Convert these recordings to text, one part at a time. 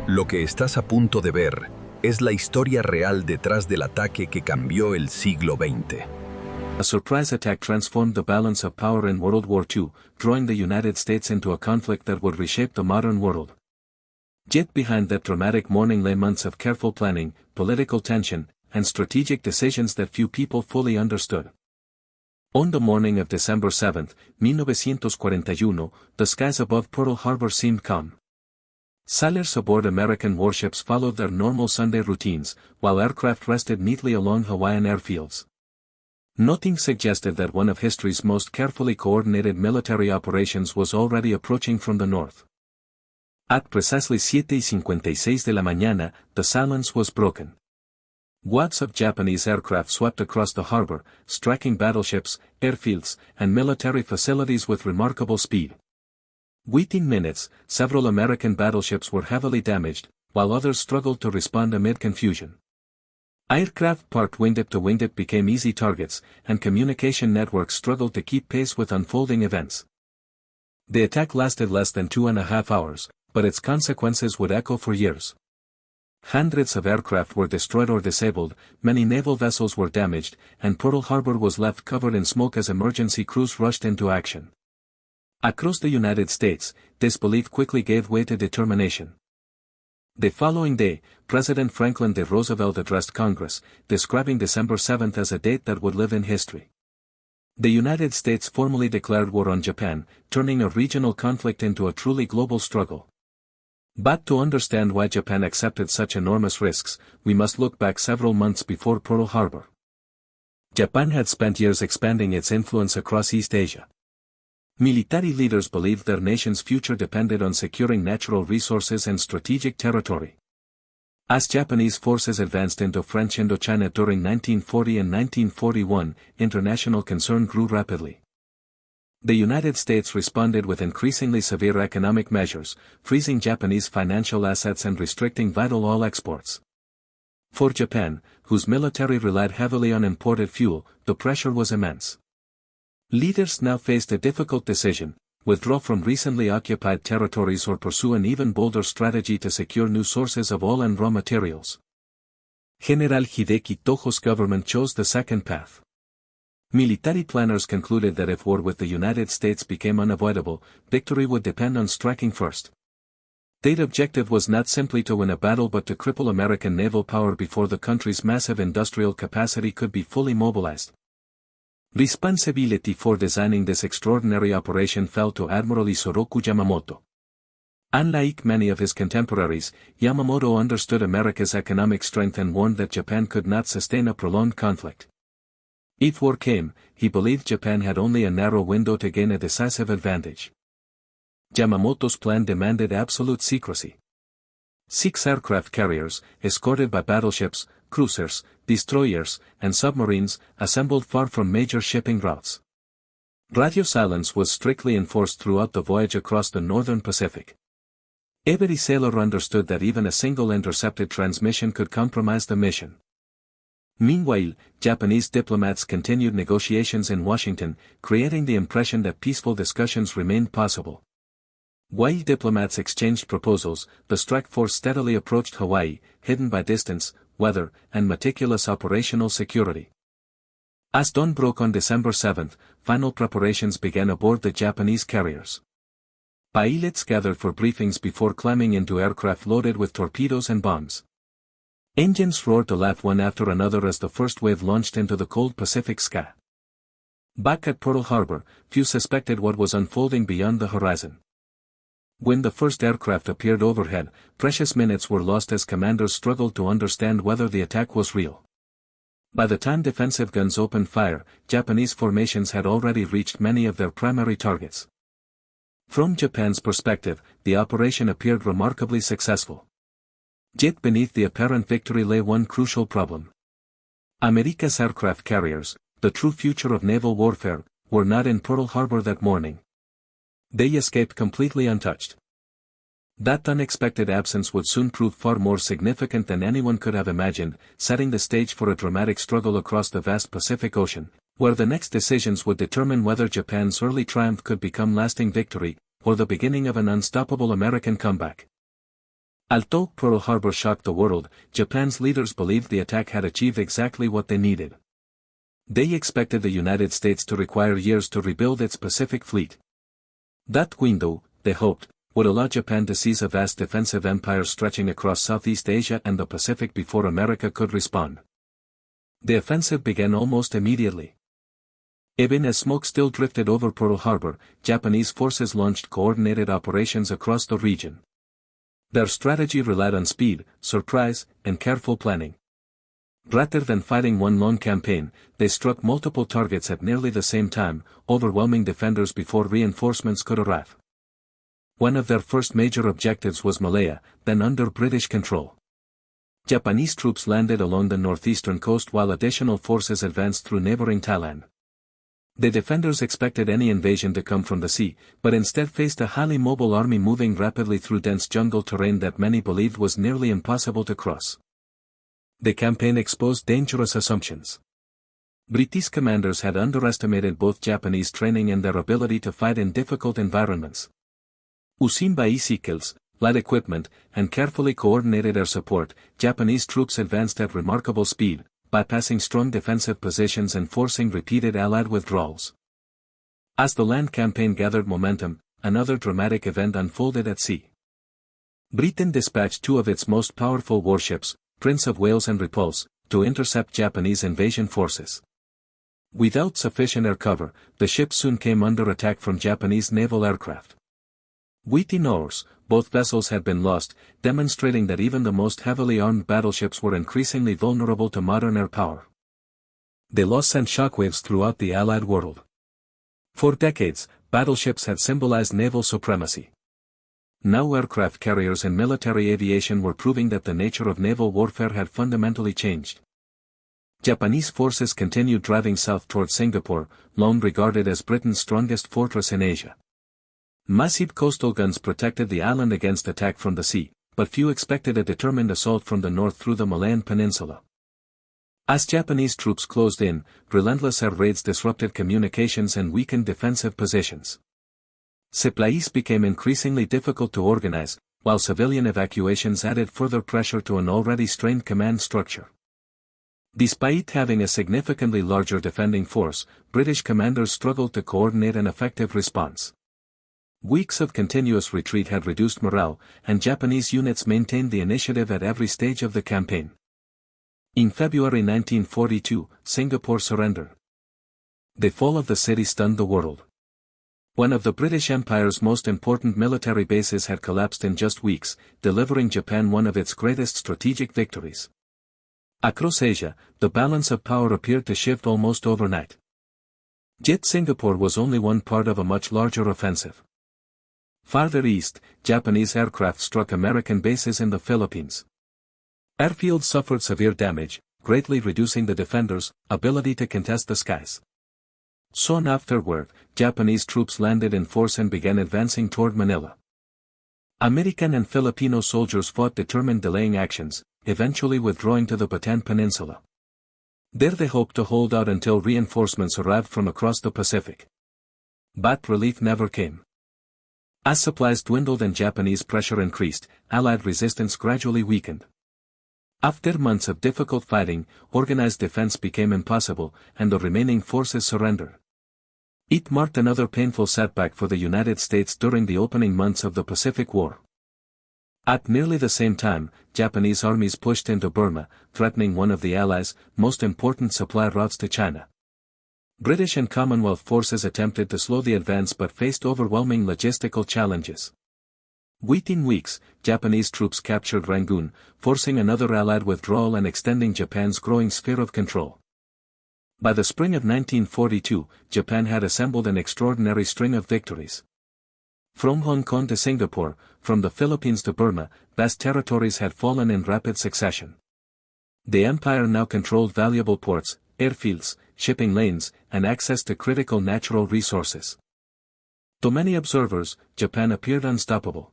Lo que estás a punto de ver es la historia real detrás del ataque que cambió el siglo XX. A surprise attack transformed the balance of power in World War II, drawing the United States into a conflict that would reshape the modern world. Yet behind that dramatic morning lay months of careful planning, political tension, and strategic decisions that few people fully understood. On the morning of December 7, 1941, the skies above Pearl Harbor seemed calm. Sailors aboard American warships followed their normal Sunday routines, while aircraft rested neatly along Hawaiian airfields. Nothing suggested that one of history's most carefully coordinated military operations was already approaching from the north. At precisely 7:56 de la mañana, the silence was broken. Wads of Japanese aircraft swept across the harbor, striking battleships, airfields, and military facilities with remarkable speed. Within minutes, several American battleships were heavily damaged, while others struggled to respond amid confusion. Aircraft parked wingtip to wingtip became easy targets, and communication networks struggled to keep pace with unfolding events. The attack lasted less than 2.5 hours, but its consequences would echo for years. Hundreds of aircraft were destroyed or disabled, many naval vessels were damaged, and Pearl Harbor was left covered in smoke as emergency crews rushed into action. Across the United States, disbelief quickly gave way to determination. The following day, President Franklin D. Roosevelt addressed Congress, describing December 7 as a date that would live in history. The United States formally declared war on Japan, turning a regional conflict into a truly global struggle. But to understand why Japan accepted such enormous risks, we must look back several months before Pearl Harbor. Japan had spent years expanding its influence across East Asia. Military leaders believed their nation's future depended on securing natural resources and strategic territory. As Japanese forces advanced into French Indochina during 1940 and 1941, international concern grew rapidly. The United States responded with increasingly severe economic measures, freezing Japanese financial assets and restricting vital oil exports. For Japan, whose military relied heavily on imported fuel, the pressure was immense. Leaders now faced a difficult decision: withdraw from recently occupied territories or pursue an even bolder strategy to secure new sources of oil and raw materials. General Hideki Tojo's government chose the second path. Military planners concluded that if war with the United States became unavoidable, victory would depend on striking first. Their objective was not simply to win a battle but to cripple American naval power before the country's massive industrial capacity could be fully mobilized. Responsibility for designing this extraordinary operation fell to Admiral Isoroku Yamamoto. Unlike many of his contemporaries, Yamamoto understood America's economic strength and warned that Japan could not sustain a prolonged conflict. If war came, he believed Japan had only a narrow window to gain a decisive advantage. Yamamoto's plan demanded absolute secrecy. 6 aircraft carriers, escorted by battleships, cruisers, destroyers, and submarines, assembled far from major shipping routes. Radio silence was strictly enforced throughout the voyage across the northern Pacific. Every sailor understood that even a single intercepted transmission could compromise the mission. Meanwhile, Japanese diplomats continued negotiations in Washington, creating the impression that peaceful discussions remained possible. While diplomats exchanged proposals, the strike force steadily approached Hawaii, hidden by distance, weather, and meticulous operational security. As dawn broke on December 7, final preparations began aboard the Japanese carriers. Pilots gathered for briefings before climbing into aircraft loaded with torpedoes and bombs. Engines roared to laugh one after another as the first wave launched into the cold Pacific sky. Back at Pearl Harbor, few suspected what was unfolding beyond the horizon. When the first aircraft appeared overhead, precious minutes were lost as commanders struggled to understand whether the attack was real. By the time defensive guns opened fire, Japanese formations had already reached many of their primary targets. From Japan's perspective, the operation appeared remarkably successful. Yet beneath the apparent victory lay one crucial problem. America's aircraft carriers, the true future of naval warfare, were not in Pearl Harbor that morning. They escaped completely untouched. That unexpected absence would soon prove far more significant than anyone could have imagined, setting the stage for a dramatic struggle across the vast Pacific Ocean, where the next decisions would determine whether Japan's early triumph could become lasting victory, or the beginning of an unstoppable American comeback. Although Pearl Harbor shocked the world, Japan's leaders believed the attack had achieved exactly what they needed. They expected the United States to require years to rebuild its Pacific fleet. That window, they hoped, would allow Japan to seize a vast defensive empire stretching across Southeast Asia and the Pacific before America could respond. The offensive began almost immediately. Even as smoke still drifted over Pearl Harbor, Japanese forces launched coordinated operations across the region. Their strategy relied on speed, surprise, and careful planning. Rather than fighting one long campaign, they struck multiple targets at nearly the same time, overwhelming defenders before reinforcements could arrive. One of their first major objectives was Malaya, then under British control. Japanese troops landed along the northeastern coast while additional forces advanced through neighboring Thailand. The defenders expected any invasion to come from the sea, but instead faced a highly mobile army moving rapidly through dense jungle terrain that many believed was nearly impossible to cross. The campaign exposed dangerous assumptions. British commanders had underestimated both Japanese training and their ability to fight in difficult environments. Unseen by bicycles, light equipment, and carefully coordinated air support, Japanese troops advanced at remarkable speed, bypassing strong defensive positions and forcing repeated Allied withdrawals. As the land campaign gathered momentum, another dramatic event unfolded at sea. Britain dispatched two of its most powerful warships, Prince of Wales and Repulse, to intercept Japanese invasion forces. Without sufficient air cover, the ships soon came under attack from Japanese naval aircraft. Within hours, both vessels had been lost, demonstrating that even the most heavily armed battleships were increasingly vulnerable to modern air power. The loss sent shockwaves throughout the Allied world. For decades, battleships had symbolized naval supremacy. Now aircraft carriers and military aviation were proving that the nature of naval warfare had fundamentally changed. Japanese forces continued driving south toward Singapore, long regarded as Britain's strongest fortress in Asia. Massive coastal guns protected the island against attack from the sea, but few expected a determined assault from the north through the Malayan Peninsula. As Japanese troops closed in, relentless air raids disrupted communications and weakened defensive positions. Supplies became increasingly difficult to organize, while civilian evacuations added further pressure to an already strained command structure. Despite having a significantly larger defending force, British commanders struggled to coordinate an effective response. Weeks of continuous retreat had reduced morale, and Japanese units maintained the initiative at every stage of the campaign. In February 1942, Singapore surrendered. The fall of the city stunned the world. One of the British Empire's most important military bases had collapsed in just weeks, delivering Japan one of its greatest strategic victories. Across Asia, the balance of power appeared to shift almost overnight. Yet Singapore was only one part of a much larger offensive. Farther east, Japanese aircraft struck American bases in the Philippines. Airfields suffered severe damage, greatly reducing the defenders' ability to contest the skies. Soon afterward, Japanese troops landed in force and began advancing toward Manila. American and Filipino soldiers fought determined delaying actions, eventually withdrawing to the Bataan Peninsula. There they hoped to hold out until reinforcements arrived from across the Pacific. But relief never came. As supplies dwindled and Japanese pressure increased, Allied resistance gradually weakened. After months of difficult fighting, organized defense became impossible, and the remaining forces surrendered. It marked another painful setback for the United States during the opening months of the Pacific War. At nearly the same time, Japanese armies pushed into Burma, threatening one of the Allies' most important supply routes to China. British and Commonwealth forces attempted to slow the advance but faced overwhelming logistical challenges. Within weeks, Japanese troops captured Rangoon, forcing another Allied withdrawal and extending Japan's growing sphere of control. By the spring of 1942, Japan had assembled an extraordinary string of victories. From Hong Kong to Singapore, from the Philippines to Burma, vast territories had fallen in rapid succession. The empire now controlled valuable ports, airfields, shipping lanes, and access to critical natural resources. To many observers, Japan appeared unstoppable.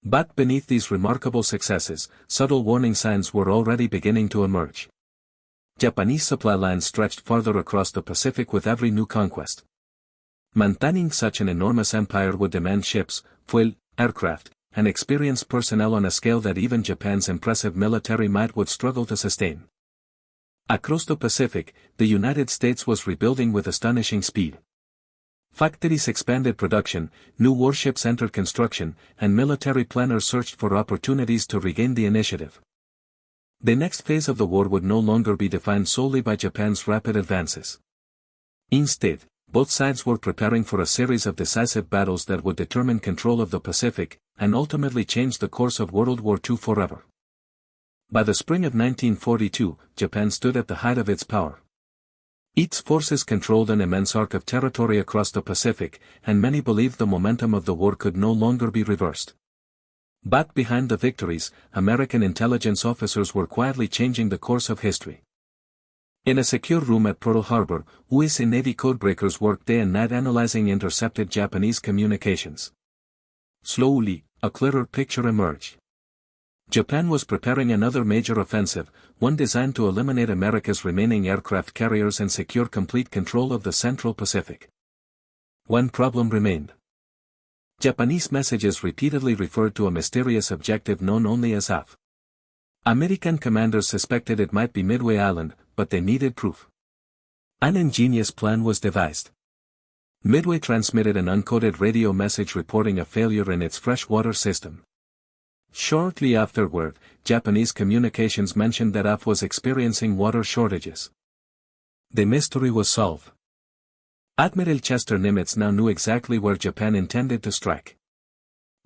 But beneath these remarkable successes, subtle warning signs were already beginning to emerge. Japanese supply lines stretched farther across the Pacific with every new conquest. Maintaining such an enormous empire would demand ships, fuel, aircraft, and experienced personnel on a scale that even Japan's impressive military might would struggle to sustain. Across the Pacific, the United States was rebuilding with astonishing speed. Factories expanded production, new warships entered construction, and military planners searched for opportunities to regain the initiative. The next phase of the war would no longer be defined solely by Japan's rapid advances. Instead, both sides were preparing for a series of decisive battles that would determine control of the Pacific, and ultimately change the course of World War II forever. By the spring of 1942, Japan stood at the height of its power. Its forces controlled an immense arc of territory across the Pacific, and many believed the momentum of the war could no longer be reversed. Back behind the victories, American intelligence officers were quietly changing the course of history. In a secure room at Pearl Harbor, WWII Navy codebreakers worked day and night analyzing intercepted Japanese communications. Slowly, a clearer picture emerged. Japan was preparing another major offensive, one designed to eliminate America's remaining aircraft carriers and secure complete control of the Central Pacific. One problem remained. Japanese messages repeatedly referred to a mysterious objective known only as AF. American commanders suspected it might be Midway Island, but they needed proof. An ingenious plan was devised. Midway transmitted an uncoded radio message reporting a failure in its freshwater system. Shortly afterward, Japanese communications mentioned that AF was experiencing water shortages. The mystery was solved. Admiral Chester Nimitz now knew exactly where Japan intended to strike.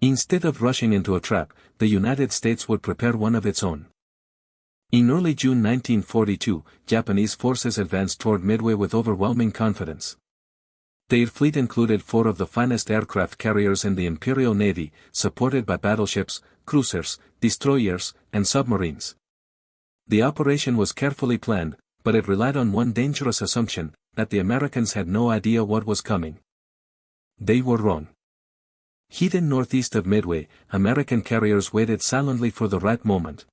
Instead of rushing into a trap, the United States would prepare one of its own. In early June 1942, Japanese forces advanced toward Midway with overwhelming confidence. Their fleet included 4 of the finest aircraft carriers in the Imperial Navy, supported by battleships, cruisers, destroyers, and submarines. The operation was carefully planned, but it relied on one dangerous assumption, that the Americans had no idea what was coming. They were wrong. Hidden northeast of Midway, American carriers waited silently for the right moment.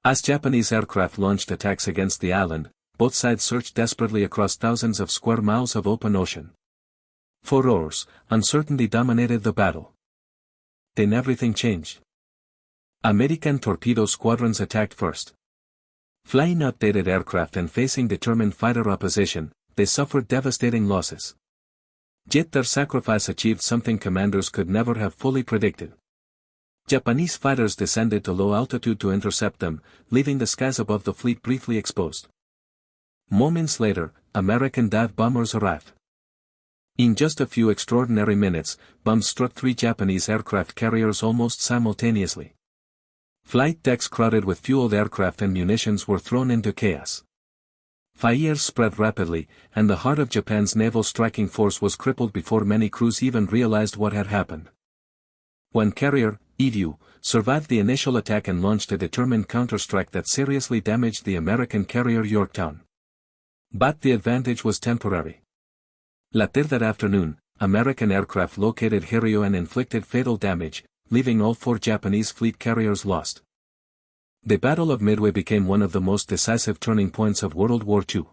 As Japanese aircraft launched attacks against the island, both sides searched desperately across thousands of square miles of open ocean. For hours, uncertainty dominated the battle. Then everything changed. American torpedo squadrons attacked first. Flying outdated aircraft and facing determined fighter opposition, they suffered devastating losses. Yet their sacrifice achieved something commanders could never have fully predicted. Japanese fighters descended to low altitude to intercept them, leaving the skies above the fleet briefly exposed. Moments later, American dive bombers arrived. In just a few extraordinary minutes, bombs struck 3 Japanese aircraft carriers almost simultaneously. Flight decks crowded with fueled aircraft and munitions were thrown into chaos. Fire spread rapidly, and the heart of Japan's naval striking force was crippled before many crews even realized what had happened. One carrier, Edu, survived the initial attack and launched a determined counterstrike that seriously damaged the American carrier Yorktown. But the advantage was temporary. Later that afternoon, American aircraft located Hiryu and inflicted fatal damage, leaving all 4 Japanese fleet carriers lost. The Battle of Midway became one of the most decisive turning points of World War II.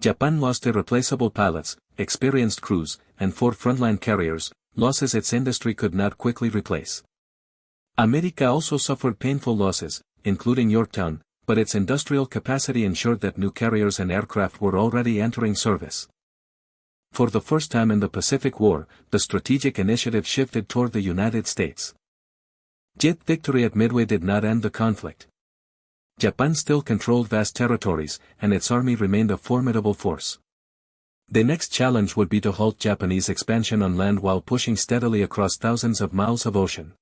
Japan lost irreplaceable pilots, experienced crews, and 4 frontline carriers, losses its industry could not quickly replace. America also suffered painful losses, including Yorktown, but its industrial capacity ensured that new carriers and aircraft were already entering service. For the first time in the Pacific War, the strategic initiative shifted toward the United States. Yet victory at Midway did not end the conflict. Japan still controlled vast territories, and its army remained a formidable force. The next challenge would be to halt Japanese expansion on land while pushing steadily across thousands of miles of ocean.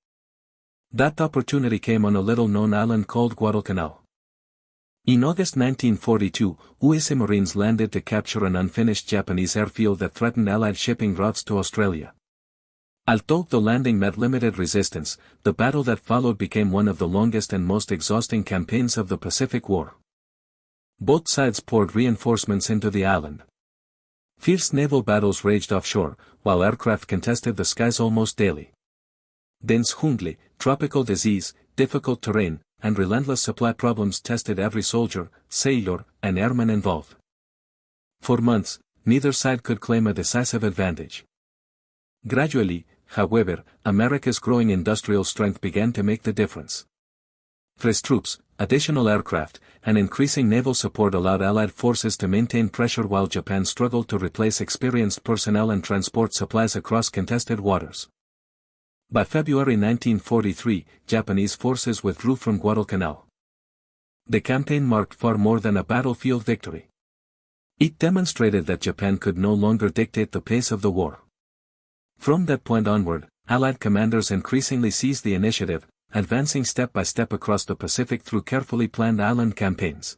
That opportunity came on a little-known island called Guadalcanal. In August 1942, WWII Marines landed to capture an unfinished Japanese airfield that threatened Allied shipping routes to Australia. Although the landing met limited resistance, the battle that followed became one of the longest and most exhausting campaigns of the Pacific War. Both sides poured reinforcements into the island. Fierce naval battles raged offshore, while aircraft contested the skies almost daily. Dense jungle, tropical disease, difficult terrain, and relentless supply problems tested every soldier, sailor, and airman involved. For months, neither side could claim a decisive advantage. Gradually, however, America's growing industrial strength began to make the difference. Fresh troops, additional aircraft, and increasing naval support allowed Allied forces to maintain pressure while Japan struggled to replace experienced personnel and transport supplies across contested waters. By February 1943, Japanese forces withdrew from Guadalcanal. The campaign marked far more than a battlefield victory. It demonstrated that Japan could no longer dictate the pace of the war. From that point onward, Allied commanders increasingly seized the initiative, advancing step by step across the Pacific through carefully planned island campaigns.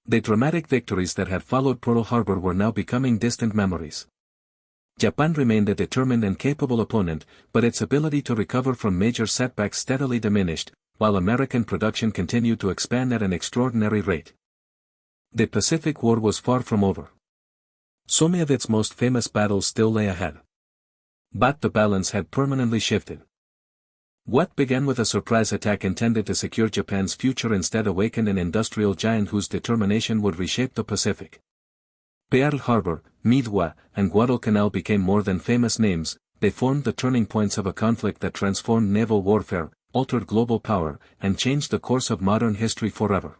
The dramatic victories that had followed Pearl Harbor were now becoming distant memories. Japan remained a determined and capable opponent, but its ability to recover from major setbacks steadily diminished, while American production continued to expand at an extraordinary rate. The Pacific War was far from over. Some of its most famous battles still lay ahead. But the balance had permanently shifted. What began with a surprise attack intended to secure Japan's future instead awakened an industrial giant whose determination would reshape the Pacific. Pearl Harbor, Midway, and Guadalcanal became more than famous names, they formed the turning points of a conflict that transformed naval warfare, altered global power, and changed the course of modern history forever.